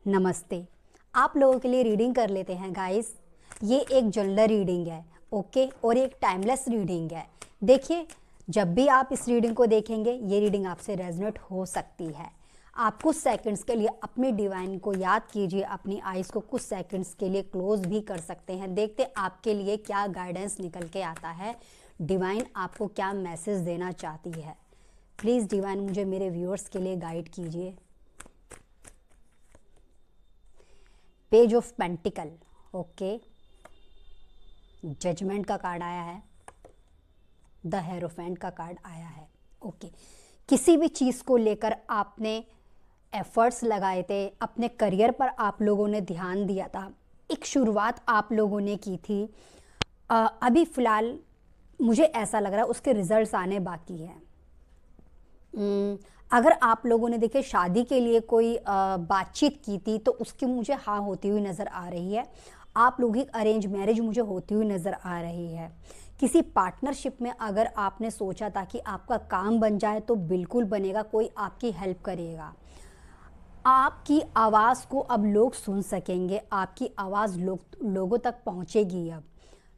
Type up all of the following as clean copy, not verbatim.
नमस्ते। आप लोगों के लिए रीडिंग कर लेते हैं गाइस। ये एक जनरल रीडिंग है, ओके, और एक टाइमलेस रीडिंग है। देखिए, जब भी आप इस रीडिंग को देखेंगे ये रीडिंग आपसे रेजोनेट हो सकती है। आप कुछ सेकंड्स के लिए अपने डिवाइन को याद कीजिए, अपनी आइज़ को कुछ सेकंड्स के लिए क्लोज भी कर सकते हैं। देखते आपके लिए क्या गाइडेंस निकल के आता है, डिवाइन आपको क्या मैसेज देना चाहती है। प्लीज़ डिवाइन मुझे मेरे व्यूअर्स के लिए गाइड कीजिए। Page of pentacles, okay, judgement का कार्ड आया है, द हेरोफेंट का कार्ड आया है, ओके। किसी भी चीज़ को लेकर आपने एफर्ट्स लगाए थे, अपने करियर पर आप लोगों ने ध्यान दिया था, एक शुरुआत आप लोगों ने की थी। अभी फ़िलहाल मुझे ऐसा लग रहा है उसके रिजल्ट्स आने बाकी हैं। अगर आप लोगों ने देखिए शादी के लिए कोई बातचीत की थी तो उसकी मुझे हाँ होती हुई नज़र आ रही है। आप लोगों की अरेंज मैरिज मुझे होती हुई नज़र आ रही है। किसी पार्टनरशिप में अगर आपने सोचा था कि आपका काम बन जाए तो बिल्कुल बनेगा, कोई आपकी हेल्प करेगा। आपकी आवाज़ को अब लोग सुन सकेंगे, आपकी आवाज़ लोगों तक पहुंचेगी। अब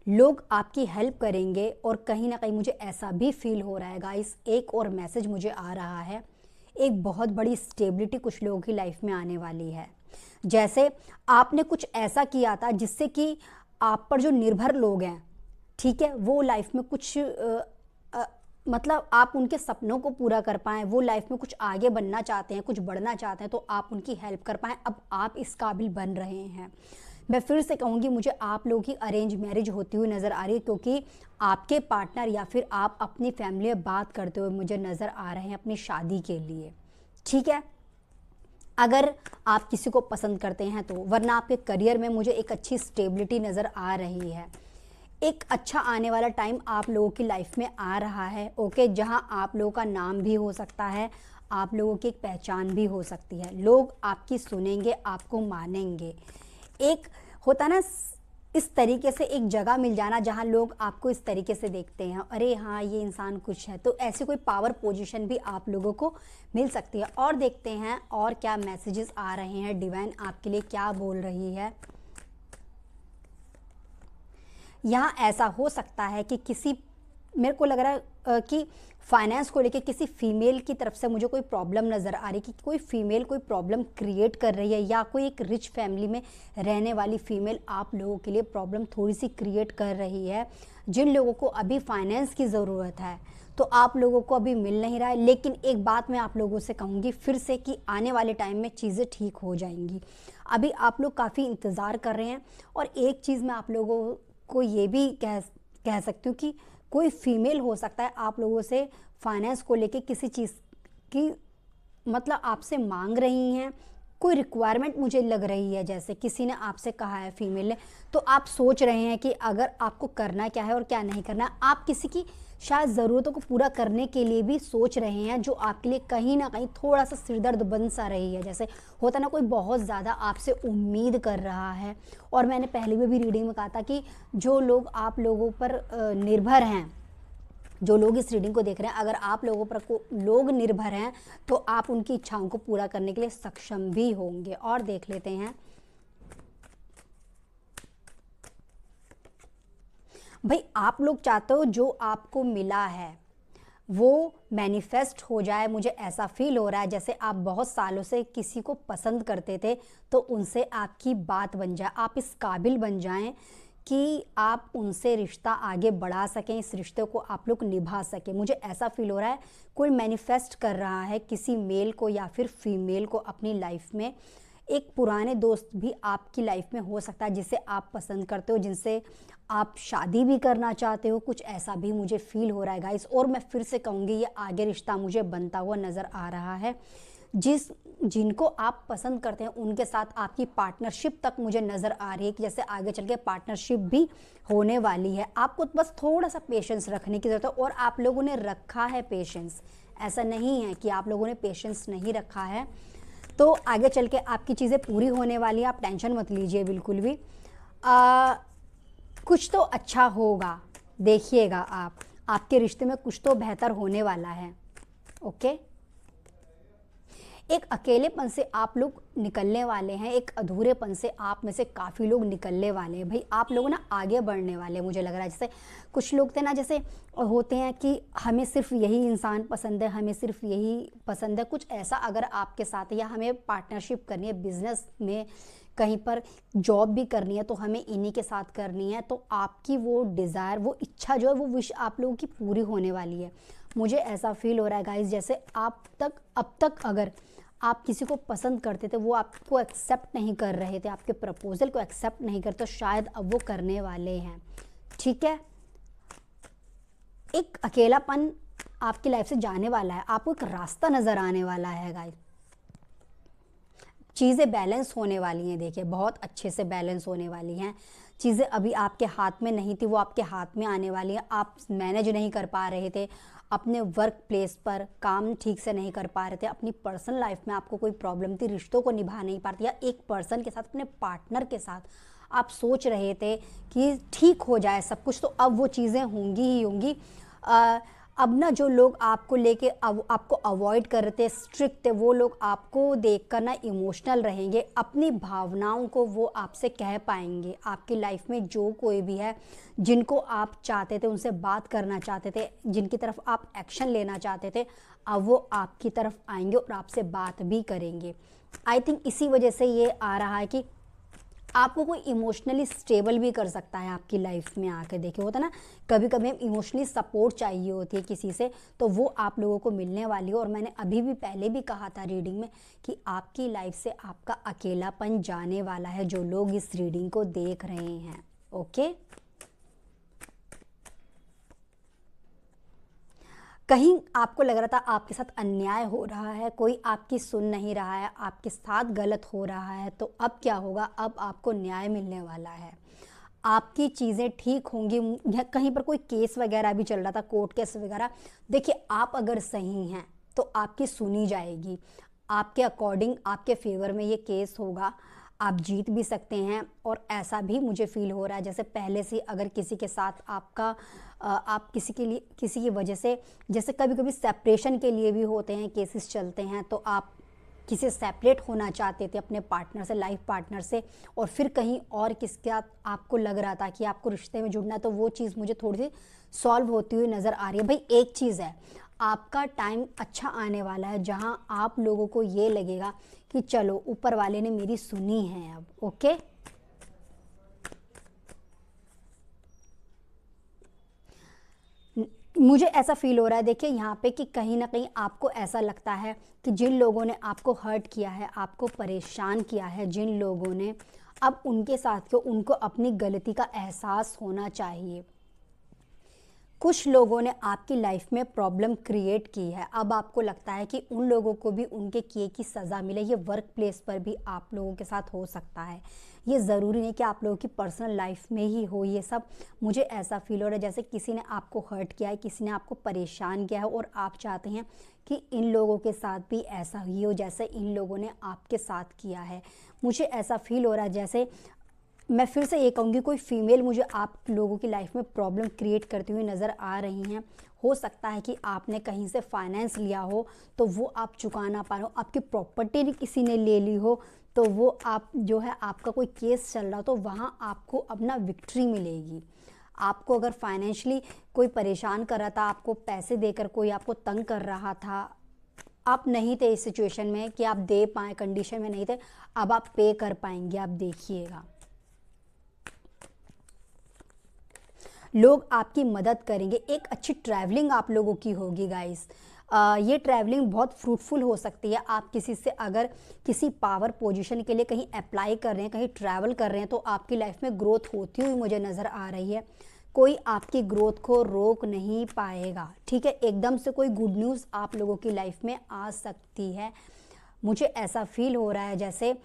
लोग आपकी हेल्प करेंगे और कहीं ना कहीं मुझे ऐसा भी फील हो रहा है गाइस, एक और मैसेज मुझे आ रहा है, एक बहुत बड़ी स्टेबिलिटी कुछ लोगों की लाइफ में आने वाली है। जैसे आपने कुछ ऐसा किया था जिससे कि आप पर जो निर्भर लोग हैं, ठीक है, वो लाइफ में कुछ मतलब आप उनके सपनों को पूरा कर पाएँ, वो लाइफ में कुछ आगे बनना चाहते हैं, कुछ बढ़ना चाहते हैं, तो आप उनकी हेल्प कर पाएँ। अब आप इस काबिल बन रहे हैं। मैं फिर से कहूँगी, मुझे आप लोगों की अरेंज मैरिज होती हुई नज़र आ रही है, क्योंकि आपके पार्टनर या फिर आप अपनी फैमिली में बात करते हुए मुझे नज़र आ रहे हैं अपनी शादी के लिए, ठीक है। अगर आप किसी को पसंद करते हैं तो, वरना आपके करियर में मुझे एक अच्छी स्टेबिलिटी नज़र आ रही है। एक अच्छा आने वाला टाइम आप लोगों की लाइफ में आ रहा है, ओके, जहां आप लोगों का नाम भी हो सकता है, आप लोगों की एक पहचान भी हो सकती है। लोग आपकी सुनेंगे, आपको मानेंगे। एक होता ना इस तरीके से एक जगह मिल जाना जहां लोग आपको इस तरीके से देखते हैं, अरे हाँ ये इंसान कुछ है, तो ऐसी कोई पावर पोजीशन भी आप लोगों को मिल सकती है। और देखते हैं और क्या मैसेजेस आ रहे हैं, डिवाइन आपके लिए क्या बोल रही है। यहाँ ऐसा हो सकता है कि किसी, मेरे को लग रहा है कि फाइनेंस को लेके किसी फीमेल की तरफ से मुझे कोई प्रॉब्लम नज़र आ रही है, कि कोई फीमेल कोई प्रॉब्लम क्रिएट कर रही है, या कोई एक रिच फैमिली में रहने वाली फीमेल आप लोगों के लिए प्रॉब्लम थोड़ी सी क्रिएट कर रही है। जिन लोगों को अभी फाइनेंस की ज़रूरत है तो आप लोगों को अभी मिल नहीं रहा है, लेकिन एक बात मैं आप लोगों से कहूँगी फिर से कि आने वाले टाइम में चीज़ें ठीक हो जाएंगी। अभी आप लोग काफ़ी इंतज़ार कर रहे हैं। और एक चीज़ मैं आप लोगों को ये भी कह सकती हूँ कि कोई फीमेल हो सकता है आप लोगों से फाइनेंस को लेके किसी चीज़ की मतलब आपसे मांग रही हैं, कोई रिक्वायरमेंट मुझे लग रही है, जैसे किसी ने आपसे कहा है फीमेल ने, तो आप सोच रहे हैं कि अगर आपको करना क्या है और क्या नहीं करना है। आप किसी की शायद ज़रूरतों को पूरा करने के लिए भी सोच रहे हैं, जो आपके लिए कहीं ना कहीं थोड़ा सा सिरदर्द बन सा रही है। जैसे होता ना कोई बहुत ज़्यादा आपसे उम्मीद कर रहा है। और मैंने पहले भी रीडिंग में कहा था कि जो लोग आप लोगों पर निर्भर हैं, जो लोग इस रीडिंग को देख रहे हैं, अगर आप लोगों पर लोग निर्भर हैं तो आप उनकी इच्छाओं को पूरा करने के लिए सक्षम भी होंगे। और देख लेते हैं भाई, आप लोग चाहते हो जो आपको मिला है वो मैनिफेस्ट हो जाए। मुझे ऐसा फील हो रहा है जैसे आप बहुत सालों से किसी को पसंद करते थे, तो उनसे आपकी बात बन जाए, आप इस काबिल बन जाएं कि आप उनसे रिश्ता आगे बढ़ा सकें, इस रिश्ते को आप लोग निभा सकें। मुझे ऐसा फील हो रहा है कोई मैनिफेस्ट कर रहा है किसी मेल को या फिर फीमेल को अपनी लाइफ में। एक पुराने दोस्त भी आपकी लाइफ में हो सकता है जिसे आप पसंद करते हो, जिनसे आप शादी भी करना चाहते हो, कुछ ऐसा भी मुझे फील हो रहा है गाइस। और मैं फिर से कहूँगी ये आगे रिश्ता मुझे बनता हुआ नज़र आ रहा है। जिनको आप पसंद करते हैं उनके साथ आपकी पार्टनरशिप तक मुझे नज़र आ रही है कि जैसे आगे चल के पार्टनरशिप भी होने वाली है। आपको बस थोड़ा सा पेशेंस रखने की ज़रूरत है, और आप लोगों ने रखा है पेशेंस, ऐसा नहीं है कि आप लोगों ने पेशेंस नहीं रखा है। तो आगे चल के आपकी चीज़ें पूरी होने वाली है, आप टेंशन मत लीजिए बिल्कुल भी। कुछ तो अच्छा होगा, देखिएगा आप, आपके रिश्ते में कुछ तो बेहतर होने वाला है, ओके। एक अकेलेपन से आप लोग निकलने वाले हैं, एक अधूरेपन से आप में से काफ़ी लोग निकलने वाले हैं भाई। आप लोग ना आगे बढ़ने वाले हैं, मुझे लग रहा है। जैसे कुछ लोग थे ना, जैसे होते हैं कि हमें सिर्फ यही इंसान पसंद है, हमें सिर्फ यही पसंद है, कुछ ऐसा अगर आपके साथ है, या हमें पार्टनरशिप करनी है बिजनेस में, कहीं पर जॉब भी करनी है तो हमें इन्हीं के साथ करनी है, तो आपकी वो डिज़ायर, वो इच्छा जो है, वो विश आप लोगों की पूरी होने वाली है। मुझे ऐसा फील हो रहा है गाइस, जैसे अब तक अगर आप किसी को पसंद करते थे, वो आपको एक्सेप्ट नहीं कर रहे थे, आपके प्रपोजल को एक्सेप्ट नहीं करते, तो शायद अब वो करने वाले हैं। ठीक है, एक अकेलापन आपकी लाइफ से जाने वाला है, आपको एक रास्ता नज़र आने वाला है गाइस। चीज़ें बैलेंस होने वाली हैं, देखिए बहुत अच्छे से बैलेंस होने वाली हैं। चीज़ें अभी आपके हाथ में नहीं थी, वो आपके हाथ में आने वाली हैं। आप मैनेज नहीं कर पा रहे थे अपने वर्क प्लेस पर, काम ठीक से नहीं कर पा रहे थे, अपनी पर्सनल लाइफ में आपको कोई प्रॉब्लम थी, रिश्तों को निभा नहीं पाते, या एक पर्सन के साथ, अपने पार्टनर के साथ आप सोच रहे थे कि ठीक हो जाए सब कुछ, तो अब वो चीज़ें होंगी ही होंगी। अब ना जो लोग आपको लेके आपको अवॉइड कर रहे थे, स्ट्रिक्ट थे, वो लोग आपको देखकर ना इमोशनल रहेंगे, अपनी भावनाओं को वो आपसे कह पाएंगे। आपकी लाइफ में जो कोई भी है, जिनको आप चाहते थे, उनसे बात करना चाहते थे, जिनकी तरफ आप एक्शन लेना चाहते थे, अब वो आपकी तरफ आएंगे और आपसे बात भी करेंगे। आई थिंक इसी वजह से ये आ रहा है कि आपको कोई इमोशनली स्टेबल भी कर सकता है आपकी लाइफ में आके। देखिए होता ना, कभी कभी हम इमोशनली सपोर्ट चाहिए होती है किसी से, तो वो आप लोगों को मिलने वाली हो। और मैंने अभी भी पहले भी कहा था रीडिंग में कि आपकी लाइफ से आपका अकेलापन जाने वाला है, जो लोग इस रीडिंग को देख रहे हैं। ओके, कहीं आपको लग रहा था आपके साथ अन्याय हो रहा है, कोई आपकी सुन नहीं रहा है, आपके साथ गलत हो रहा है, तो अब क्या होगा, अब आपको न्याय मिलने वाला है, आपकी चीज़ें ठीक होंगी। कहीं पर कोई केस वगैरह भी चल रहा था, कोर्ट केस वगैरह, देखिए आप अगर सही हैं तो आपकी सुनी जाएगी, आपके अकॉर्डिंग, आपके फेवर में ये केस होगा, आप जीत भी सकते हैं। और ऐसा भी मुझे फील हो रहा है जैसे पहले से अगर किसी के साथ आपका आप किसी के लिए, किसी की वजह से, जैसे कभी कभी सेपरेशन के लिए भी होते हैं, केसेस चलते हैं, तो आप किसी सेपरेट होना चाहते थे अपने पार्टनर से, लाइफ पार्टनर से, और फिर कहीं और किसके साथ आपको लग रहा था कि आपको रिश्ते में जुड़ना है, तो वो चीज़ मुझे थोड़ी सी सॉल्व होती हुई नज़र आ रही है। भाई एक चीज़ है, आपका टाइम अच्छा आने वाला है जहां आप लोगों को ये लगेगा कि चलो ऊपर वाले ने मेरी सुनी है अब। ओके, मुझे ऐसा फील हो रहा है, देखिए यहाँ पे, कि कहीं ना कहीं आपको ऐसा लगता है कि जिन लोगों ने आपको हर्ट किया है, आपको परेशान किया है, जिन लोगों ने, अब उनके साथ क्यों, उनको अपनी गलती का एहसास होना चाहिए। कुछ लोगों ने आपकी लाइफ में प्रॉब्लम क्रिएट की है, अब आपको लगता है कि उन लोगों को भी उनके किए की सज़ा मिले। ये वर्क प्लेस पर भी आप लोगों के साथ हो सकता है, ये ज़रूरी नहीं कि आप लोगों की पर्सनल लाइफ में ही हो ये सब। मुझे ऐसा फील हो रहा है जैसे किसी ने आपको हर्ट किया है, किसी ने आपको परेशान किया है, और आप चाहते हैं कि इन लोगों के साथ भी ऐसा ही हो जैसे इन लोगों ने आपके साथ किया है। मुझे ऐसा फील हो रहा है जैसे, मैं फिर से ये कहूँगी, कोई फीमेल मुझे आप लोगों की लाइफ में प्रॉब्लम क्रिएट करती हुई नज़र आ रही हैं। हो सकता है कि आपने कहीं से फाइनेंस लिया हो तो वो आप चुका ना पा रहे हो, आपकी प्रॉपर्टी किसी ने ले ली हो, तो वो आप जो है, आपका कोई केस चल रहा हो, तो वहाँ आपको अपना विक्ट्री मिलेगी। आपको अगर फाइनेंशियली कोई परेशान कर रहा था, आपको पैसे देकर कोई आपको तंग कर रहा था, आप नहीं थे इस सिचुएशन में कि आप दे पाएँ, कंडीशन में नहीं थे, अब आप पे कर पाएंगे, आप देखिएगा। लोग आपकी मदद करेंगे, एक अच्छी ट्रैवलिंग आप लोगों की होगी गाइस। ये ट्रैवलिंग बहुत फ्रूटफुल हो सकती है। आप किसी से अगर किसी पावर पोजीशन के लिए कहीं अप्लाई कर रहे हैं, कहीं ट्रैवल कर रहे हैं, तो आपकी लाइफ में ग्रोथ होती हुई मुझे नज़र आ रही है। कोई आपकी ग्रोथ को रोक नहीं पाएगा, ठीक है। एकदम से कोई गुड न्यूज़ आप लोगों की लाइफ में आ सकती है। मुझे ऐसा फील हो रहा है जैसे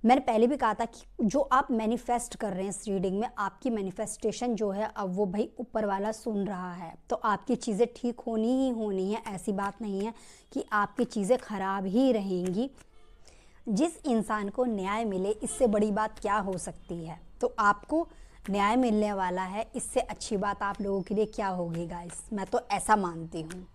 मैंने पहले भी कहा था कि जो आप मैनिफेस्ट कर रहे हैं इस रीडिंग में, आपकी मैनिफेस्टेशन जो है, अब वो भाई ऊपर वाला सुन रहा है, तो आपकी चीज़ें ठीक होनी ही होनी है। ऐसी बात नहीं है कि आपकी चीज़ें खराब ही रहेंगी। जिस इंसान को न्याय मिले, इससे बड़ी बात क्या हो सकती है। तो आपको न्याय मिलने वाला है, इससे अच्छी बात आप लोगों के लिए क्या होगी गाइस, मैं तो ऐसा मानती हूँ।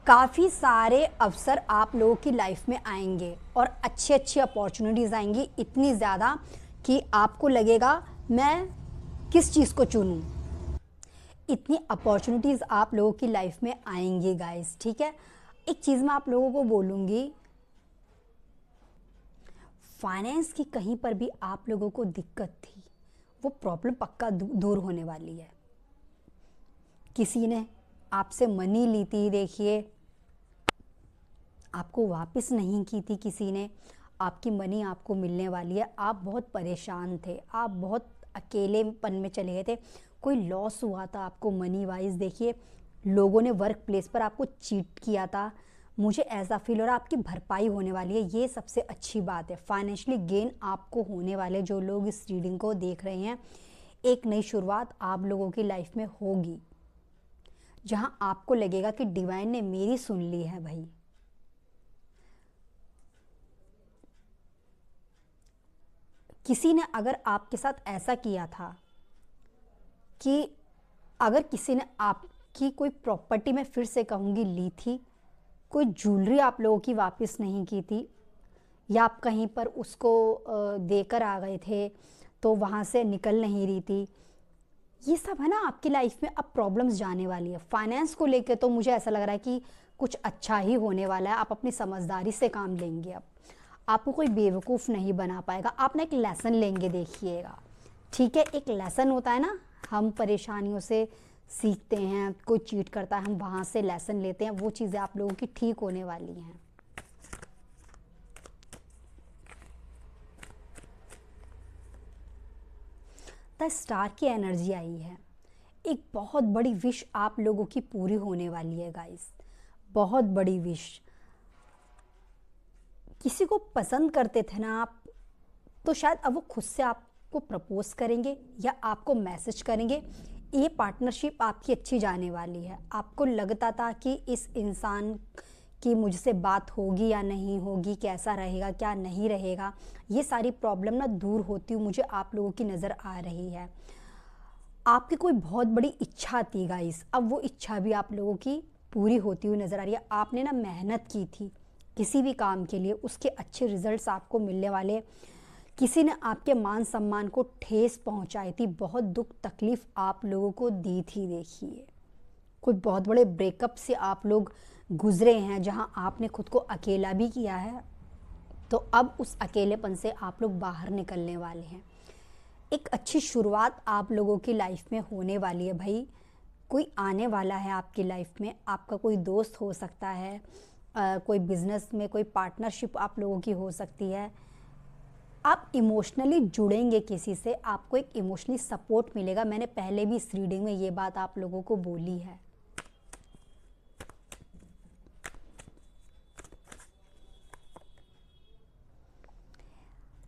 काफ़ी सारे अवसर आप लोगों की लाइफ में आएंगे और अच्छी अच्छी अपॉर्चुनिटीज़ आएंगी, इतनी ज़्यादा कि आपको लगेगा मैं किस चीज़ को चुनूं। इतनी अपॉर्चुनिटीज़ आप लोगों की लाइफ में आएंगी गाइस, ठीक है। एक चीज़ मैं आप लोगों को बोलूँगी, फाइनेंस की कहीं पर भी आप लोगों को दिक्कत थी, वो प्रॉब्लम पक्का दूर होने वाली है। किसी ने आपसे मनी ली थी, देखिए आपको वापस नहीं की थी, किसी ने आपकी मनी आपको मिलने वाली है। आप बहुत परेशान थे, आप बहुत अकेलेपन में चले गए थे, कोई लॉस हुआ था आपको मनी वाइज। देखिए लोगों ने वर्क प्लेस पर आपको चीट किया था, मुझे ऐसा फील हो रहा है आपकी भरपाई होने वाली है। ये सबसे अच्छी बात है, फाइनेंशियली गेन आपको होने वाले। जो लोग इस रीडिंग को देख रहे हैं, एक नई शुरुआत आप लोगों की लाइफ में होगी, जहां आपको लगेगा कि डिवाइन ने मेरी सुन ली है भाई। किसी ने अगर आपके साथ ऐसा किया था कि अगर किसी ने आपकी कोई प्रॉपर्टी, मैं फिर से कहूँगी, ली थी, कोई ज्वेलरी आप लोगों की वापस नहीं की थी, या आप कहीं पर उसको देकर आ गए थे तो वहाँ से निकल नहीं रही थी, ये सब है ना आपकी लाइफ में अब प्रॉब्लम्स जाने वाली है। फाइनेंस को लेके तो मुझे ऐसा लग रहा है कि कुछ अच्छा ही होने वाला है। आप अपनी समझदारी से काम लेंगे, अब आपको कोई बेवकूफ़ नहीं बना पाएगा। आप ना एक लेसन लेंगे, देखिएगा, ठीक है। एक लेसन होता है ना, हम परेशानियों से सीखते हैं, कोई चीट करता है हम वहाँ से लेसन लेते हैं, वो चीज़ें आप लोगों की ठीक होने वाली हैं। द स्टार की एनर्जी आई है, एक बहुत बड़ी विश आप लोगों की पूरी होने वाली है गाइस, बहुत बड़ी विश। किसी को पसंद करते थे ना आप, तो शायद अब वो खुद से आपको प्रपोज करेंगे या आपको मैसेज करेंगे। ये पार्टनरशिप आपकी अच्छी जाने वाली है। आपको लगता था कि इस इंसान की मुझसे बात होगी या नहीं होगी, कैसा रहेगा क्या नहीं रहेगा, ये सारी प्रॉब्लम ना दूर होती हुई मुझे आप लोगों की नज़र आ रही है। आपकी कोई बहुत बड़ी इच्छा थी गाइस, अब वो इच्छा भी आप लोगों की पूरी होती हुई नज़र आ रही है। आपने ना मेहनत की थी किसी भी काम के लिए, उसके अच्छे रिजल्ट्स आपको मिलने वाले। किसी ने आपके मान सम्मान को ठेस पहुंचाई थी, बहुत दुख तकलीफ आप लोगों को दी थी। देखिए कोई बहुत बड़े ब्रेकअप से आप लोग गुजरे हैं, जहां आपने खुद को अकेला भी किया है, तो अब उस अकेलेपन से आप लोग बाहर निकलने वाले हैं। एक अच्छी शुरुआत आप लोगों की लाइफ में होने वाली है भाई। कोई आने वाला है आपकी लाइफ में, आपका कोई दोस्त हो सकता है, कोई बिजनेस में कोई पार्टनरशिप आप लोगों की हो सकती है। आप इमोशनली जुड़ेंगे किसी से, आपको एक इमोशनली सपोर्ट मिलेगा। मैंने पहले भी इस रीडिंग में ये बात आप लोगों को बोली है।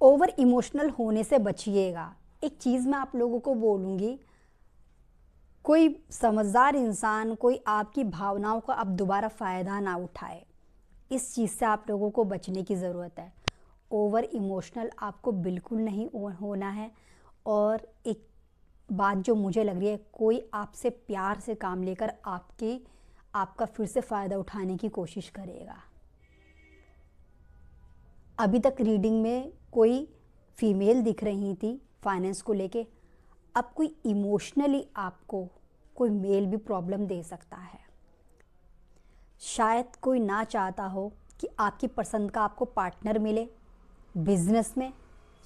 ओवर इमोशनल होने से बचिएगा। एक चीज़ मैं आप लोगों को बोलूँगी, कोई समझदार इंसान कोई आपकी भावनाओं का अब दोबारा फ़ायदा ना उठाए, इस चीज़ से आप लोगों को बचने की ज़रूरत है। ओवर इमोशनल आपको बिल्कुल नहीं होना है। और एक बात जो मुझे लग रही है, कोई आपसे प्यार से काम लेकर आपका फिर से फ़ायदा उठाने की कोशिश करेगा। अभी तक रीडिंग में कोई फीमेल दिख रही थी फाइनेंस को लेके, अब कोई इमोशनली आपको कोई मेल भी प्रॉब्लम दे सकता है। शायद कोई ना चाहता हो कि आपकी पसंद का आपको पार्टनर मिले बिजनेस में,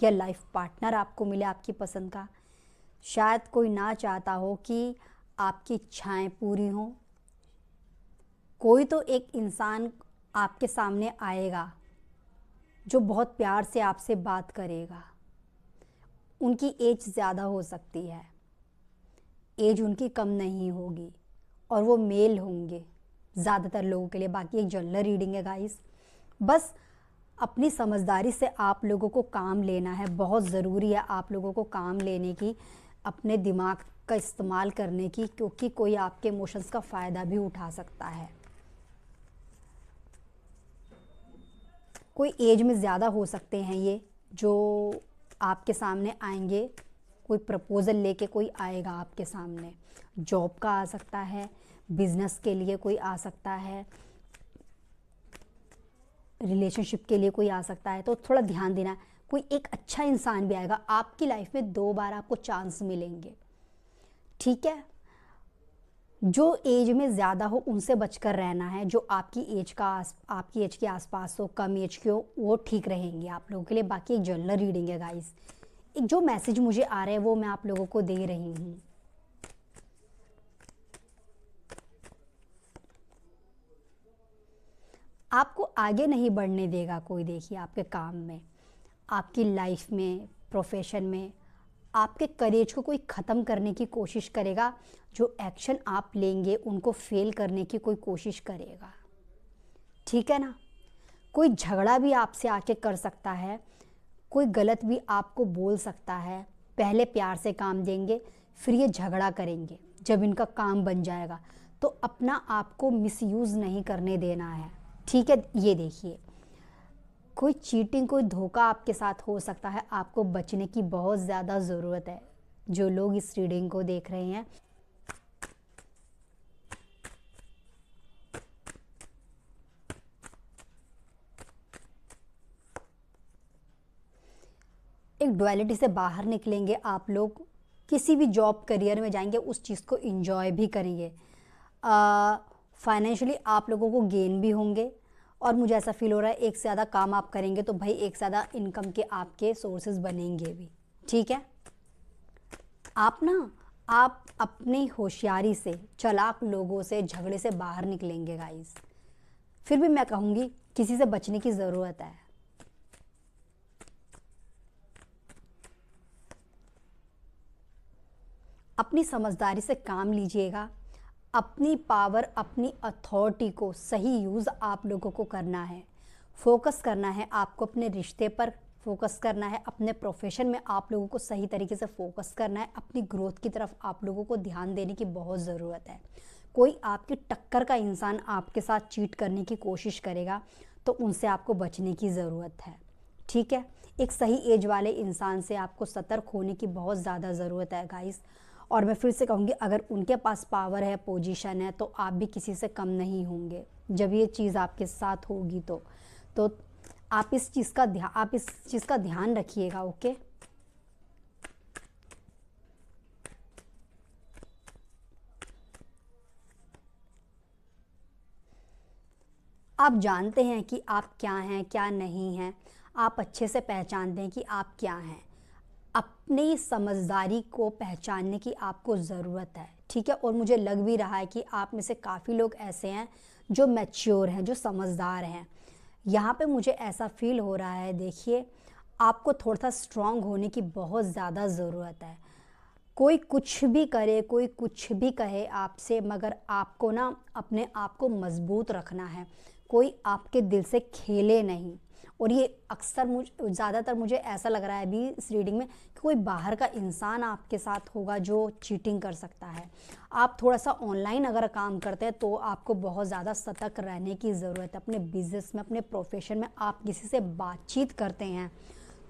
या लाइफ पार्टनर आपको मिले आपकी पसंद का। शायद कोई ना चाहता हो कि आपकी इच्छाएं पूरी हों। कोई तो एक इंसान आपके सामने आएगा जो बहुत प्यार से आपसे बात करेगा। उनकी एज ज़्यादा हो सकती है, एज उनकी कम नहीं होगी, और वो मेल होंगे ज़्यादातर लोगों के लिए। बाकी एक जनरल रीडिंग है गाइस, बस अपनी समझदारी से आप लोगों को काम लेना है। बहुत ज़रूरी है आप लोगों को काम लेने की, अपने दिमाग का इस्तेमाल करने की, क्योंकि कोई आपके इमोशंस का फ़ायदा भी उठा सकता है। कोई एज में ज़्यादा हो सकते हैं ये जो आपके सामने आएंगे, कोई प्रपोज़ल लेके कोई आएगा आपके सामने। जॉब का आ सकता है, बिजनेस के लिए कोई आ सकता है, रिलेशनशिप के लिए कोई आ सकता है, तो थोड़ा ध्यान देना है। कोई एक अच्छा इंसान भी आएगा आपकी लाइफ में, 2 बार आपको चांस मिलेंगे, ठीक है। जो एज में ज़्यादा हो उनसे बचकर रहना है, जो आपकी एज के आसपास हो, कम एज के हो, वो ठीक रहेंगे आप लोगों के लिए। बाकी एक जनरल रीडिंग है गाइस, एक जो मैसेज मुझे आ रहा है वो मैं आप लोगों को दे रही हूँ। आपको आगे नहीं बढ़ने देगा कोई, देखिए आपके काम में, आपकी लाइफ में, प्रोफेशन में, आपके करियर को कोई ख़त्म करने की कोशिश करेगा। जो एक्शन आप लेंगे उनको फेल करने की कोई कोशिश करेगा, ठीक है ना। कोई झगड़ा भी आपसे आके कर सकता है, कोई गलत भी आपको बोल सकता है। पहले प्यार से काम देंगे, फिर ये झगड़ा करेंगे। जब इनका काम बन जाएगा तो अपना आपको मिसयूज़ नहीं करने देना है, ठीक है। ये देखिए, कोई चीटिंग, कोई धोखा आपके साथ हो सकता है, आपको बचने की बहुत ज़्यादा ज़रूरत है। जो लोग इस रीडिंग को देख रहे हैं, एक डुअलिटी से बाहर निकलेंगे आप लोग, किसी भी जॉब करियर में जाएंगे, उस चीज़ को एंजॉय भी करेंगे। फाइनेंशियली आप लोगों को गेन भी होंगे, और मुझे ऐसा फील हो रहा है एक से ज़्यादा काम आप करेंगे तो भाई एक से ज़्यादा इनकम के आपके सोर्सेज बनेंगे भी, ठीक है। आप अपनी होशियारी से, चालाक लोगों से, झगड़े से बाहर निकलेंगे गाइस। फिर भी मैं कहूँगी किसी से बचने की ज़रूरत है। अपनी समझदारी से काम लीजिएगा, अपनी पावर, अपनी अथॉरिटी को सही यूज़ आप लोगों को करना है। फोकस करना है आपको अपने रिश्ते पर, फोकस करना है अपने प्रोफेशन में, आप लोगों को सही तरीके से फोकस करना है। अपनी ग्रोथ की तरफ आप लोगों को ध्यान देने की बहुत ज़रूरत है। कोई आपकी टक्कर का इंसान आपके साथ चीट करने की कोशिश करेगा तो उनसे आपको बचने की ज़रूरत है, ठीक है। एक सही एज वाले इंसान से आपको सतर्क होने की बहुत ज़्यादा ज़रूरत है गाइस। और मैं फिर से कहूँगी, अगर उनके पास पावर है, पोजीशन है, तो आप भी किसी से कम नहीं होंगे। जब ये चीज़ आपके साथ होगी तो आप इस चीज़ का ध्यान रखिएगा, ओके। आप जानते हैं कि आप क्या हैं, क्या नहीं हैं। आप अच्छे से पहचानते हैं कि आप क्या हैं। अपनी समझदारी को पहचानने की आपको ज़रूरत है, ठीक है। और मुझे लग भी रहा है कि आप में से काफ़ी लोग ऐसे हैं जो मैच्योर हैं, जो समझदार हैं। यहाँ पे मुझे ऐसा फील हो रहा है, देखिए आपको थोड़ा सा स्ट्रांग होने की बहुत ज़्यादा ज़रूरत है। कोई कुछ भी करे, कोई कुछ भी कहे आपसे, मगर आपको ना अपने आप को मजबूत रखना है। कोई आपके दिल से खेले नहीं। और ये अक्सर ज़्यादातर मुझे ऐसा लग रहा है अभी इस रीडिंग में कि कोई बाहर का इंसान आपके साथ होगा जो चीटिंग कर सकता है। आप थोड़ा सा ऑनलाइन अगर काम करते हैं तो आपको बहुत ज़्यादा सतर्क रहने की ज़रूरत है। अपने बिजनेस में, अपने प्रोफेशन में आप किसी से बातचीत करते हैं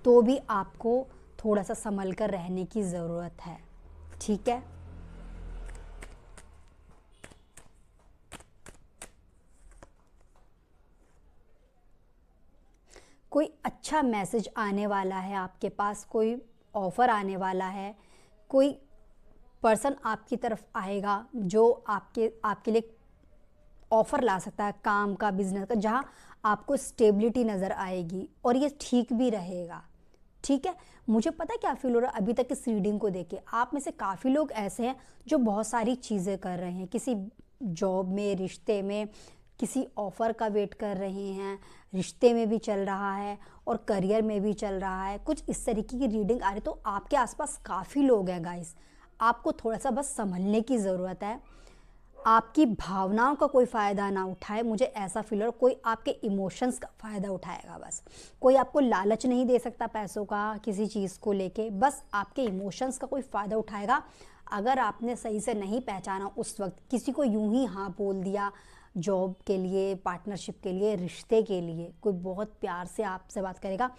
तो भी आपको थोड़ा सा संभल कर रहने की ज़रूरत है, ठीक है। कोई अच्छा मैसेज आने वाला है आपके पास, कोई ऑफ़र आने वाला है, कोई पर्सन आपकी तरफ आएगा जो आपके लिए ऑफ़र ला सकता है काम का, बिजनेस का, जहां आपको स्टेबिलिटी नज़र आएगी और ये ठीक भी रहेगा, ठीक है। मुझे पता है क्या फील हो रहा है अभी तक इस रीडिंग को देख के, आप में से काफ़ी लोग ऐसे हैं जो बहुत सारी चीज़ें कर रहे हैं, किसी जॉब में, रिश्ते में, किसी ऑफ़र का वेट कर रहे हैं, रिश्ते में भी चल रहा है और करियर में भी चल रहा है। कुछ इस तरीके की रीडिंग आ रही, तो आपके आसपास काफ़ी लोग हैं गाइस। आपको थोड़ा सा बस संभलने की ज़रूरत है। आपकी भावनाओं का कोई फ़ायदा ना उठाए, मुझे ऐसा फील हो, कोई आपके इमोशंस का फ़ायदा उठाएगा बस। कोई आपको लालच नहीं दे सकता पैसों का, किसी चीज़ को लेके, बस आपके इमोशंस का कोई फ़ायदा उठाएगा। अगर आपने सही से नहीं पहचाना उस वक्त, किसी को यूं ही हाँ बोल दिया, जॉब के लिए, पार्टनरशिप के लिए, रिश्ते के लिए, कोई बहुत प्यार से आपसे बात करेगा,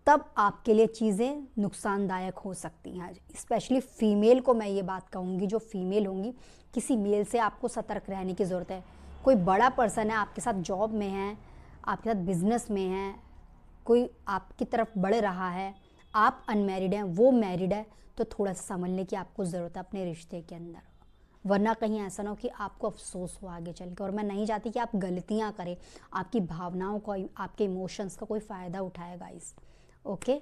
तब आपके लिए चीज़ें नुकसानदायक हो सकती हैं। स्पेशली फ़ीमेल को मैं ये बात कहूँगी, जो फ़ीमेल होंगी, किसी मेल से आपको सतर्क रहने की ज़रूरत है। कोई बड़ा पर्सन है आपके साथ, जॉब में है, आपके साथ बिजनेस में हैं, कोई आपकी तरफ बढ़ रहा है, आप अनमैरिड हैं, वो मैरिड है, तो थोड़ा सा संभलने की आपको ज़रूरत है अपने रिश्ते के अंदर, वरना कहीं ऐसा ना हो कि आपको अफसोस हो आगे चल के। और मैं नहीं चाहती कि आप गलतियां करें, आपकी भावनाओं का, आपके इमोशंस का कोई फ़ायदा उठाए गाइस। ओके,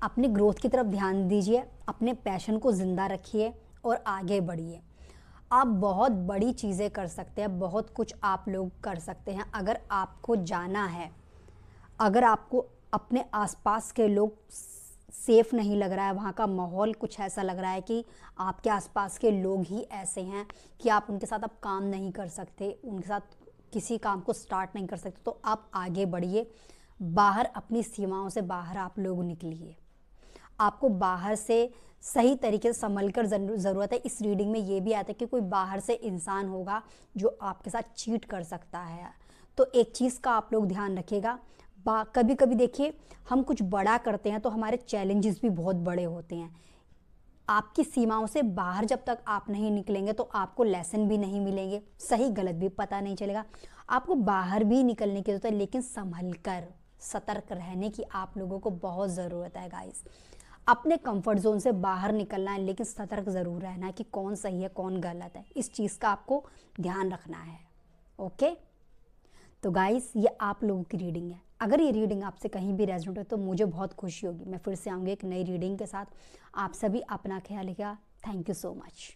अपनी ग्रोथ की तरफ ध्यान दीजिए, अपने पैशन को ज़िंदा रखिए और आगे बढ़िए। आप बहुत बड़ी चीज़ें कर सकते हैं, बहुत कुछ आप लोग कर सकते हैं अगर आपको जाना है। अगर आपको अपने आसपास के लोग सेफ़ नहीं लग रहा है, वहाँ का माहौल कुछ ऐसा लग रहा है कि आपके आसपास के लोग ही ऐसे हैं कि आप उनके साथ अब काम नहीं कर सकते, उनके साथ किसी काम को स्टार्ट नहीं कर सकते, तो आप आगे बढ़िए, बाहर अपनी सीमाओं से बाहर आप लोग निकलिए। आपको बाहर से सही तरीके से संभल कर ज़रूरत है। इस रीडिंग में ये भी आता है कि कोई बाहर से इंसान होगा जो आपके साथ चीट कर सकता है, तो एक चीज़ का आप लोग ध्यान रखिएगा। कभी कभी देखिए, हम कुछ बड़ा करते हैं तो हमारे चैलेंजेस भी बहुत बड़े होते हैं। आपकी सीमाओं से बाहर जब तक आप नहीं निकलेंगे तो आपको लेसन भी नहीं मिलेंगे, सही गलत भी पता नहीं चलेगा। आपको बाहर भी निकलने की ज़रूरत है, लेकिन संभल कर, सतर्क रहने की आप लोगों को बहुत ज़रूरत है गाइस। अपने कंफर्ट जोन से बाहर निकलना है, लेकिन सतर्क ज़रूर रहना है कि कौन सही है कौन गलत है, इस चीज़ का आपको ध्यान रखना है। ओके, तो गाइस ये आप लोगों की रीडिंग है। अगर ये रीडिंग आपसे कहीं भी रेजोनेट हो तो मुझे बहुत खुशी होगी। मैं फिर से आऊँगी एक नई रीडिंग के साथ। आप सभी अपना ख्याल रखिएगा। Thank you so much.